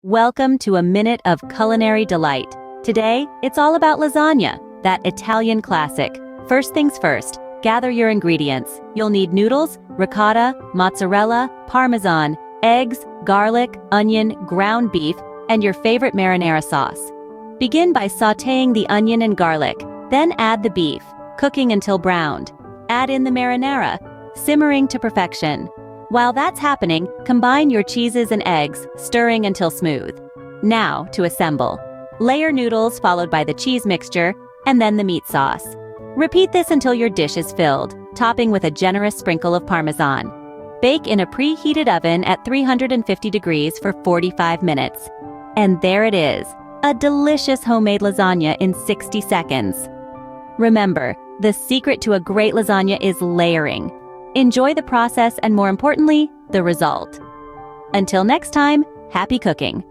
Welcome to a minute of culinary delight. Today, it's all about lasagna, that Italian classic. First things first, gather your ingredients. You'll need noodles, ricotta, mozzarella, parmesan, eggs, garlic, onion, ground beef, and your favorite marinara sauce. Begin by sautéing the onion and garlic, then add the beef, cooking until browned. Add in the marinara, simmering to perfection. While that's happening, combine your cheeses and eggs, stirring until smooth. Now to assemble. Layer noodles followed by the cheese mixture, and then the meat sauce. Repeat this until your dish is filled, topping with a generous sprinkle of parmesan. Bake in a preheated oven at 350 degrees for 45 minutes. And there it is, a delicious homemade lasagna in 60 seconds. Remember, the secret to a great lasagna is layering. Enjoy the process and, more importantly, the result. Until next time, happy cooking!